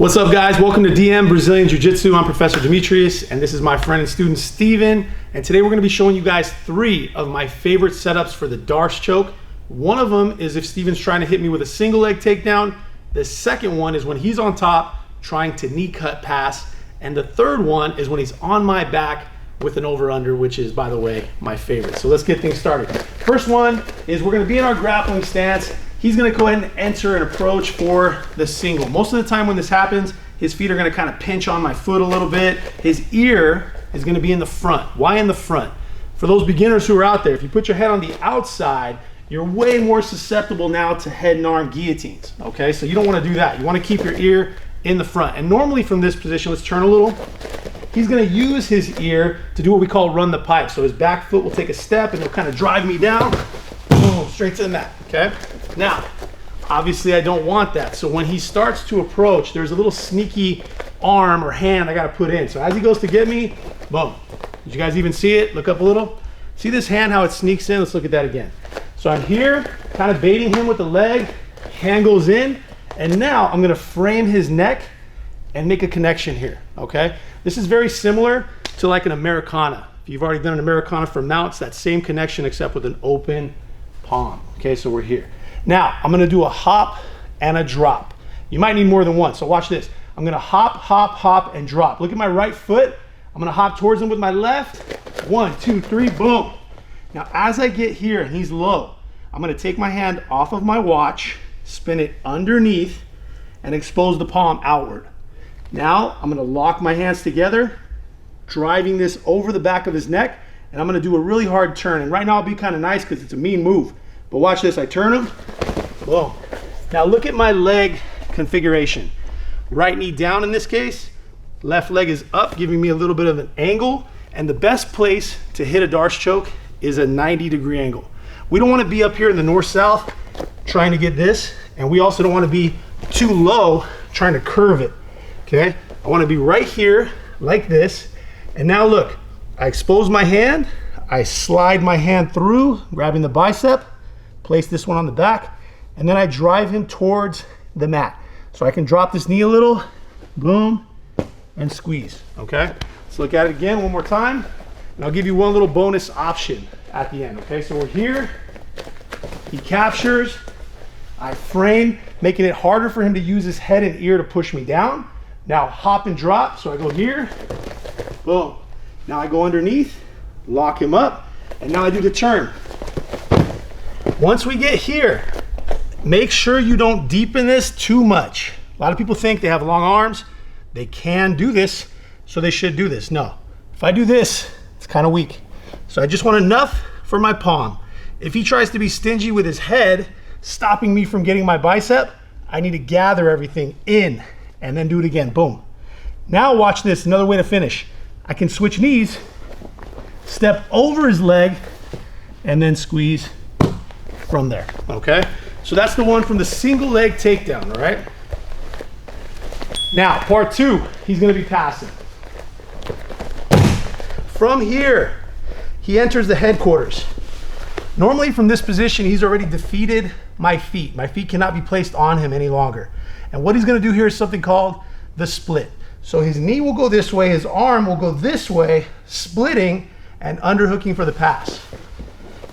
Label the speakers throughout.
Speaker 1: What's up, guys? Welcome to DM Brazilian Jiu-Jitsu. I'm Professor Demetrius, and this is my friend and student Steven. And today we're going to be showing you guys 3 of my favorite setups for the Darce Choke. One of them is if Steven's trying to hit me with a single leg takedown. The second one is when he's on top trying to knee cut pass. And the third one is when he's on my back with an over-under, which is, by the way, my favorite. So let's get things started. First one is we're going to be in our grappling stance. He's going to go ahead and enter an approach for the single. Most of the time when this happens, his feet are going to kind of pinch on my foot a little bit. His ear is going to be in the front. Why in the front? For those beginners who are out there, if you put your head on the outside, you're way more susceptible now to head and arm guillotines. Okay, so you don't want to do that. You want to keep your ear in the front. And normally from this position, let's turn a little. He's going to use his ear to do what we call run the pipe. So his back foot will take a step and he'll kind of drive me down, boom, straight to the mat. Okay. Now, obviously I don't want that. So when he starts to approach, there's a little sneaky arm or hand I got to put in. So as he goes to get me, boom. Did you guys even see it? Look up a little. See this hand, how it sneaks in? Let's look at that again. So I'm here, kind of baiting him with the leg, hand goes in, and now I'm going to frame his neck and make a connection here, okay? This is very similar to like an Americana. If you've already done an Americana for mounts, that same connection except with an open palm. Okay, so we're here. Now, I'm gonna do a hop and a drop. You might need more than one, so watch this. I'm gonna hop, hop, hop, and drop. Look at my right foot. I'm gonna hop towards him with my left. 1, 2, 3, boom. Now, as I get here and he's low, I'm gonna take my hand off of my watch, spin it underneath, and expose the palm outward. Now, I'm gonna lock my hands together, driving this over the back of his neck, and I'm gonna do a really hard turn. And right now I'll be kind of nice because it's a mean move. But watch this, I turn him, boom. Now look at my leg configuration. Right knee down in this case, left leg is up, giving me a little bit of an angle. And the best place to hit a Darce choke is a 90-degree angle. We don't wanna be up here in the north-south trying to get this, and we also don't wanna be too low trying to curve it, okay? I wanna be right here, like this. And now look, I expose my hand, I slide my hand through, grabbing the bicep, place this one on the back, and then I drive him towards the mat. So I can drop this knee a little, boom, and squeeze, okay? Let's look at it again one more time, and I'll give you one little bonus option at the end, okay? So we're here, he captures, I frame, making it harder for him to use his head and ear to push me down. Now hop and drop, so I go here, boom. Now I go underneath, lock him up, and now I do the turn. Once we get here, make sure you don't deepen this too much. A lot of people think they have long arms. They can do this, so they should do this. No, if I do this, it's kind of weak. So I just want enough for my palm. If he tries to be stingy with his head, stopping me from getting my bicep, I need to gather everything in and then do it again, boom. Now watch this, another way to finish. I can switch knees, step over his leg, and then squeeze from there, okay? So that's the one from the single leg takedown, all right? Now, part 2, he's gonna be passing. From here, he enters the headquarters. Normally from this position, he's already defeated my feet. My feet cannot be placed on him any longer. And what he's gonna do here is something called the split. So his knee will go this way, his arm will go this way, splitting and underhooking for the pass.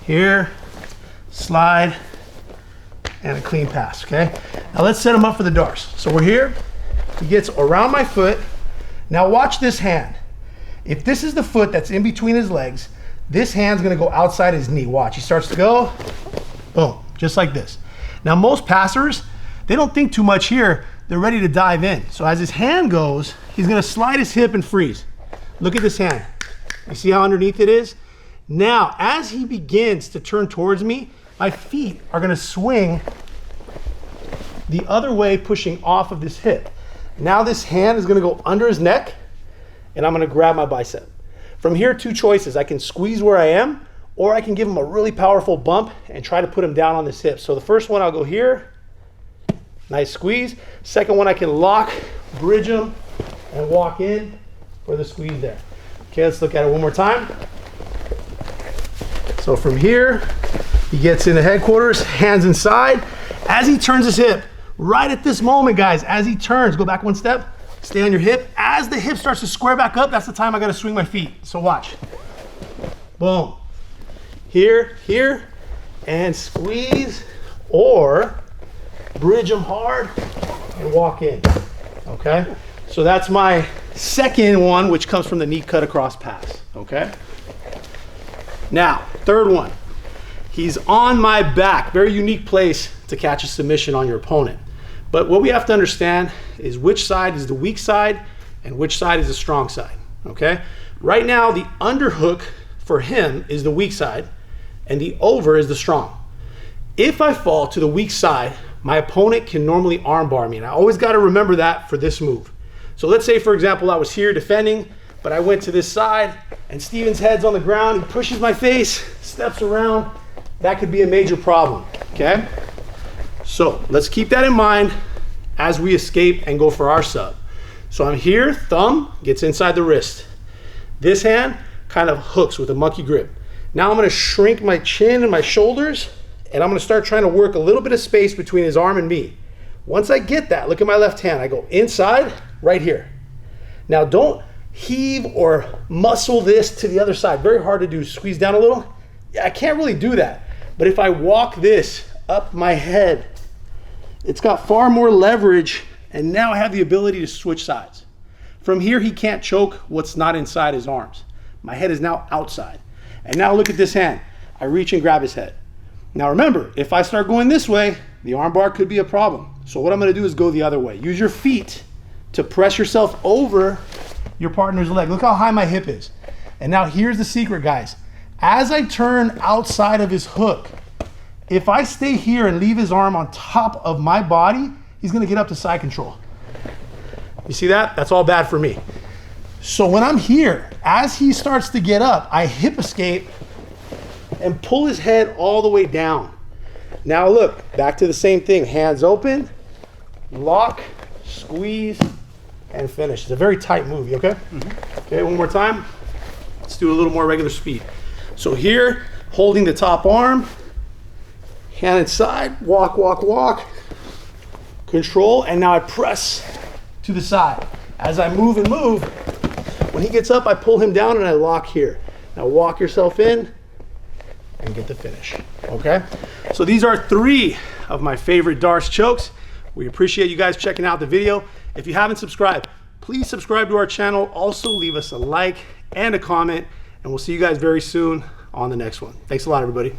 Speaker 1: Here, slide, and a clean pass, okay? Now let's set him up for the Darce. So we're here, he gets around my foot. Now watch this hand. If this is the foot that's in between his legs, this hand's gonna go outside his knee. Watch, he starts to go, boom, just like this. Now most passers, they don't think too much here, they're ready to dive in. So as his hand goes, he's gonna slide his hip and freeze. Look at this hand. You see how underneath it is? Now, as he begins to turn towards me, my feet are gonna swing the other way, pushing off of this hip. Now this hand is gonna go under his neck, and I'm gonna grab my bicep. From here, 2 choices. I can squeeze where I am, or I can give him a really powerful bump and try to put him down on this hip. So the first one, I'll go here, nice squeeze. Second one, I can lock, bridge him, and walk in for the squeeze there. Okay, let's look at it one more time. So from here, he gets in the headquarters, hands inside. As he turns his hip, Right at this moment, guys, as he turns, go back one step, stay on your hip. As the hip starts to square back up, that's the time I gotta swing my feet. So watch. Boom. Here, here, and squeeze, or bridge them hard and walk in, okay? So that's my second one, which comes from the knee cut across pass, okay? Now, third one. He's on my back, very unique place to catch a submission on your opponent. But what we have to understand is which side is the weak side and which side is the strong side, okay? Right now, the underhook for him is the weak side and the over is the strong. If I fall to the weak side, my opponent can normally armbar me, and I always gotta remember that for this move. So let's say, for example, I was here defending, but I went to this side and Steven's head's on the ground, he pushes my face, steps around. That could be a major problem, okay? So let's keep that in mind as we escape and go for our sub. So I'm here, thumb gets inside the wrist. This hand kind of hooks with a monkey grip. Now I'm gonna shrink my chin and my shoulders, and I'm gonna start trying to work a little bit of space between his arm and me. Once I get that, look at my left hand, I go inside, right here. Now don't heave or muscle this to the other side. Very hard to do, squeeze down a little. Yeah, I can't really do that. But if I walk this up my head, it's got far more leverage, and now I have the ability to switch sides. From here, he can't choke what's not inside his arms. My head is now outside. And now look at this hand. I reach and grab his head. Now remember, if I start going this way, the arm bar could be a problem. So what I'm gonna do is go the other way. Use your feet to press yourself over your partner's leg. Look how high my hip is. And now here's the secret, guys. As I turn outside of his hook, if I stay here and leave his arm on top of my body, he's gonna get up to side control. You see that? That's all bad for me. So when I'm here, as he starts to get up, I hip escape and pull his head all the way down. Now look, back to the same thing. Hands open, lock, squeeze, and finish. It's a very tight move, you okay? Mm-hmm. Okay, one more time. Let's do a little more regular speed. So here, holding the top arm, hand inside, walk, walk, walk, control, and now I press to the side. As I move and move, when he gets up, I pull him down and I lock here. Now walk yourself in and get the finish, okay? So these are 3 of my favorite Darce chokes. We appreciate you guys checking out the video. If you haven't subscribed, please subscribe to our channel. Also leave us a like and a comment, and we'll see you guys very soon on the next one. Thanks a lot, everybody.